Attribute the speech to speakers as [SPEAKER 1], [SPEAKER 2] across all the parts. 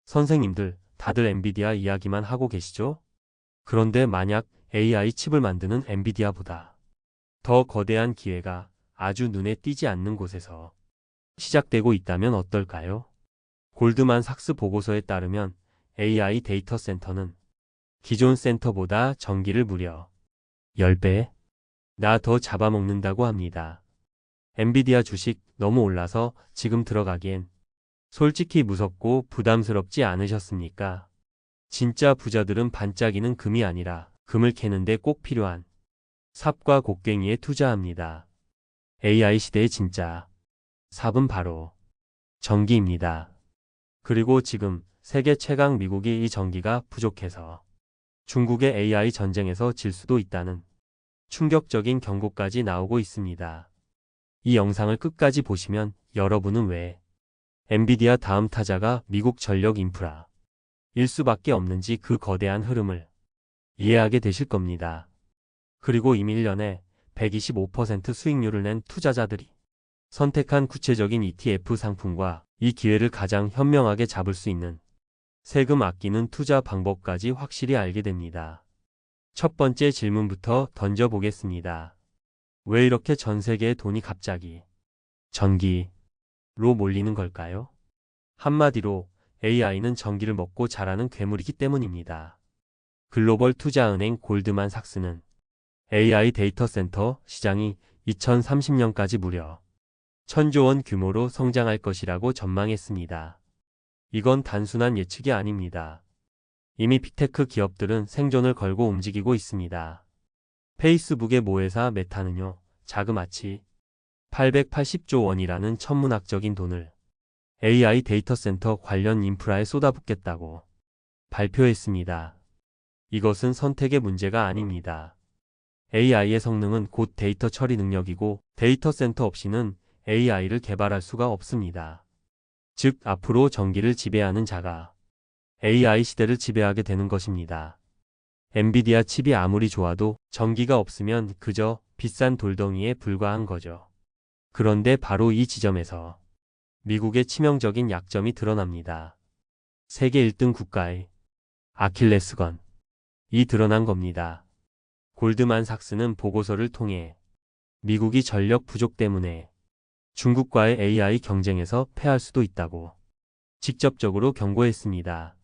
[SPEAKER 1] 선생님들, 다들 엔비디아 이야기만 하고 계시죠? 그런데 만약 AI 칩을 만드는 엔비디아보다 더 거대한 기회가 아주 눈에 띄지 않는 곳에서 시작되고 있다면 어떨까요? 골드만삭스 보고서에 따르면 AI 데이터 센터는 기존 센터보다 전기를 무려 10배 나 더 잡아먹는다고 합니다. 엔비디아 주식 너무 올라서 지금 들어가기엔 솔직히 무섭고 부담스럽지 않으셨습니까? 진짜 부자들은 반짝이는 금이 아니라 금을 캐는데 꼭 필요한 삽과 곡괭이에 투자합니다. AI 시대의 진짜 삽은 바로 전기입니다. 그리고 지금 세계 최강 미국이 이 전기가 부족해서 중국의 AI 전쟁에서 질 수도 있다는 충격적인 경고까지 나오고 있습니다. 이 영상을 끝까지 보시면 여러분은 왜 엔비디아 다음 타자가 미국 전력 인프라 일 수밖에 없는지 그 거대한 흐름을 이해하게 되실 겁니다. 그리고 이미 1년에 125% 수익률을 낸 투자자들이 선택한 구체적인 ETF 상품과 이 기회를 가장 현명하게 잡을 수 있는 세금 아끼는 투자 방법까지 확실히 알게 됩니다. 첫 번째 질문부터 던져보겠습니다. 왜 이렇게 전 세계의 돈이 갑자기 전기로 몰리는 걸까요? 한마디로 AI는 전기를 먹고 자라는 괴물이기 때문입니다. 글로벌 투자은행 골드만삭스는 AI 데이터 센터 시장이 2030년까지 무려 1000조 원 규모로 성장할 것이라고 전망했습니다. 이건 단순한 예측이 아닙니다. 이미 빅테크 기업들은 생존을 걸고 움직이고 있습니다. 페이스북의 모회사 메타는요, 자그마치 880조 원이라는 천문학적인 돈을 AI 데이터 센터 관련 인프라에 쏟아붓겠다고 발표했습니다. 이것은 선택의 문제가 아닙니다. AI의 성능은 곧 데이터 처리 능력이고 데이터 센터 없이는 AI를 개발할 수가 없습니다. 즉, 앞으로 전기를 지배하는 자가 AI 시대를 지배하게 되는 것입니다. 엔비디아 칩이 아무리 좋아도 전기가 없으면 그저 비싼 돌덩이에 불과한 거죠. 그런데 바로 이 지점에서 미국의 치명적인 약점이 드러납니다. 세계 1등 국가의 아킬레스건이 드러난 겁니다. 골드만삭스는 보고서를 통해 미국이 전력 부족 때문에 중국과의 AI 경쟁에서 패할 수도 있다고 직접적으로 경고했습니다.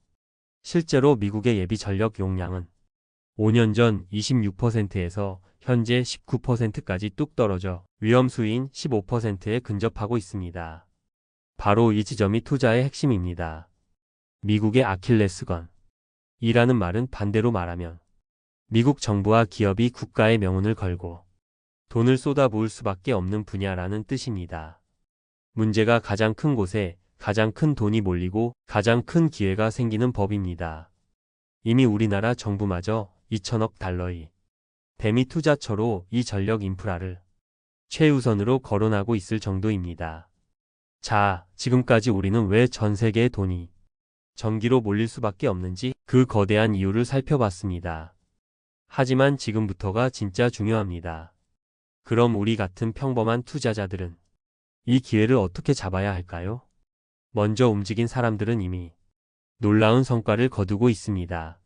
[SPEAKER 1] 실제로 미국의 예비 전력 용량은 5년 전 26%에서 현재 19%까지 뚝 떨어져 위험 수위인 15%에 근접하고 있습니다. 바로 이 지점이 투자의 핵심입니다. 미국의 아킬레스건이라는 말은 반대로 말하면 미국 정부와 기업이 국가의 명운을 걸고 돈을 쏟아부을 수밖에 없는 분야라는 뜻입니다. 문제가 가장 큰 곳에 가장 큰 돈이 몰리고 가장 큰 기회가 생기는 법입니다. 이미 우리나라 정부마저 2천억 달러의 대미 투자처로 이 전력 인프라를 최우선으로 거론하고 있을 정도입니다. 자, 지금까지 우리는 왜 전 세계의 돈이 전기로 몰릴 수밖에 없는지 그 거대한 이유를 살펴봤습니다. 하지만 지금부터가 진짜 중요합니다. 그럼 우리 같은 평범한 투자자들은 이 기회를 어떻게 잡아야 할까요? 먼저 움직인 사람들은 이미 놀라운 성과를 거두고 있습니다.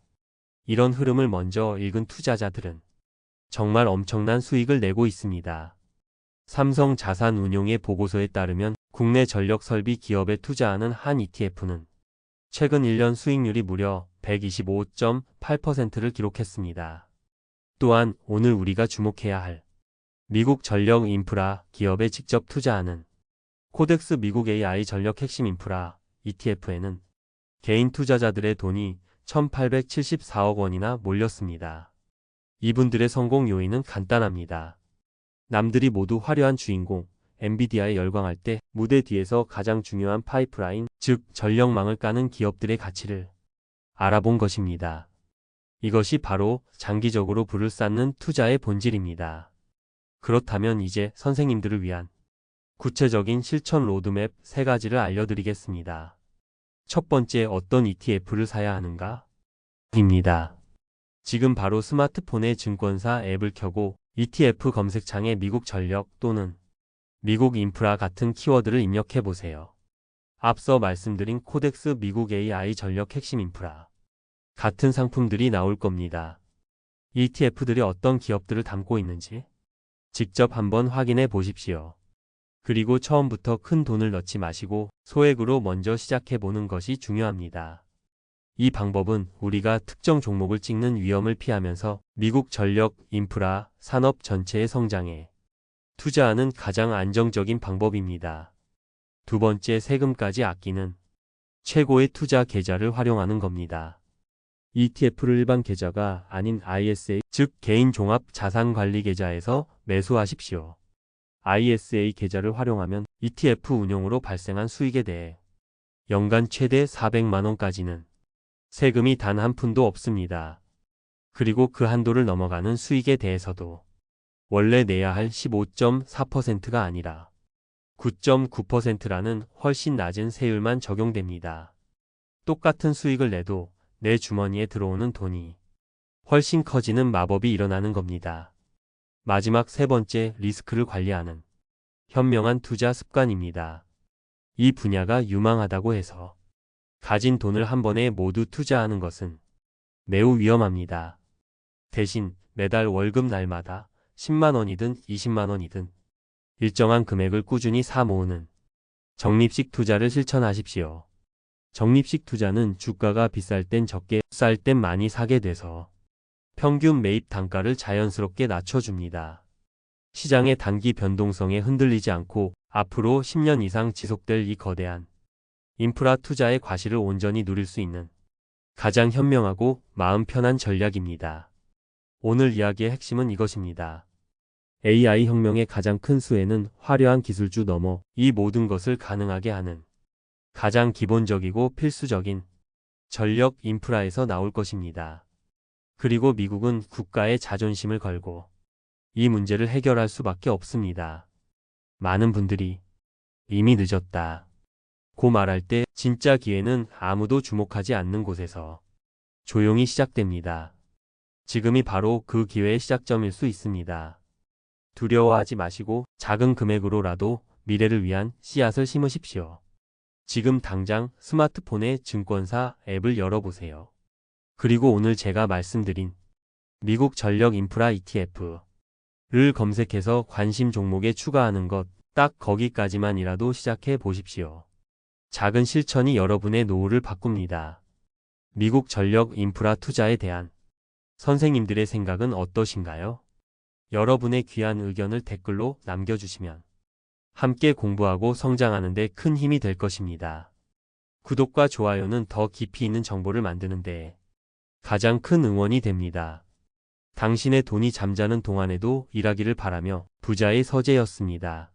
[SPEAKER 1] 이런 흐름을 먼저 읽은 투자자들은 정말 엄청난 수익을 내고 있습니다. 삼성자산운용의 보고서에 따르면 국내 전력 설비 기업에 투자하는 한 ETF는 최근 1년 수익률이 무려 125.8%를 기록했습니다. 또한 오늘 우리가 주목해야 할 미국 전력 인프라 기업에 직접 투자하는 코덱스 미국 AI 전력 핵심 인프라 ETF에는 개인 투자자들의 돈이 1874억 원이나 몰렸습니다. 이분들의 성공 요인은 간단합니다. 남들이 모두 화려한 주인공, 엔비디아에 열광할 때 무대 뒤에서 가장 중요한 파이프라인, 즉 전력망을 까는 기업들의 가치를 알아본 것입니다. 이것이 바로 장기적으로 부를 쌓는 투자의 본질입니다. 그렇다면 이제 선생님들을 위한 구체적인 실천 로드맵 3가지를 알려드리겠습니다. 첫 번째, 어떤 ETF를 사야 하는가? 입니다. 지금 바로 스마트폰에 증권사 앱을 켜고 ETF 검색창에 미국 전력 또는 미국 인프라 같은 키워드를 입력해 보세요. 앞서 말씀드린 코덱스 미국 AI 전력 핵심 인프라 같은 상품들이 나올 겁니다. ETF들이 어떤 기업들을 담고 있는지 직접 한번 확인해 보십시오. 그리고 처음부터 큰 돈을 넣지 마시고 소액으로 먼저 시작해 보는 것이 중요합니다. 이 방법은 우리가 특정 종목을 찍는 위험을 피하면서 미국 전력, 인프라, 산업 전체의 성장에 투자하는 가장 안정적인 방법입니다. 두 번째, 세금까지 아끼는 최고의 투자 계좌를 활용하는 겁니다. ETF를 일반 계좌가 아닌 ISA, 즉 개인 종합 자산 관리 계좌에서 매수하십시오. ISA 계좌를 활용하면 ETF 운용으로 발생한 수익에 대해 연간 최대 400만 원까지는 세금이 단 한 푼도 없습니다. 그리고 그 한도를 넘어가는 수익에 대해서도 원래 내야 할 15.4%가 아니라 9.9%라는 훨씬 낮은 세율만 적용됩니다. 똑같은 수익을 내도 내 주머니에 들어오는 돈이 훨씬 커지는 마법이 일어나는 겁니다. 마지막 세 번째, 리스크를 관리하는 현명한 투자 습관입니다. 이 분야가 유망하다고 해서 가진 돈을 한 번에 모두 투자하는 것은 매우 위험합니다. 대신 매달 월급 날마다 10만 원이든 20만 원이든 일정한 금액을 꾸준히 사 모으는 적립식 투자를 실천하십시오. 적립식 투자는 주가가 비쌀 땐 적게, 쌀 땐 많이 사게 돼서 평균 매입 단가를 자연스럽게 낮춰줍니다. 시장의 단기 변동성에 흔들리지 않고 앞으로 10년 이상 지속될 이 거대한 인프라 투자의 과실을 온전히 누릴 수 있는 가장 현명하고 마음 편한 전략입니다. 오늘 이야기의 핵심은 이것입니다. AI 혁명의 가장 큰 수혜는 화려한 기술주 넘어 이 모든 것을 가능하게 하는 가장 기본적이고 필수적인 전력 인프라에서 나올 것입니다. 그리고 미국은 국가의 자존심을 걸고 이 문제를 해결할 수밖에 없습니다. 많은 분들이 이미 늦었다 고 말할 때 진짜 기회는 아무도 주목하지 않는 곳에서 조용히 시작됩니다. 지금이 바로 그 기회의 시작점일 수 있습니다. 두려워하지 마시고 작은 금액으로라도 미래를 위한 씨앗을 심으십시오. 지금 당장 스마트폰에 증권사 앱을 열어보세요. 그리고 오늘 제가 말씀드린 미국 전력 인프라 ETF를 검색해서 관심 종목에 추가하는 것, 딱 거기까지만이라도 시작해 보십시오. 작은 실천이 여러분의 노후를 바꿉니다. 미국 전력 인프라 투자에 대한 선생님들의 생각은 어떠신가요? 여러분의 귀한 의견을 댓글로 남겨주시면 함께 공부하고 성장하는 데 큰 힘이 될 것입니다. 구독과 좋아요는 더 깊이 있는 정보를 만드는 데 가장 큰 응원이 됩니다. 당신의 돈이 잠자는 동안에도 일하기를 바라며 부자의 서재였습니다.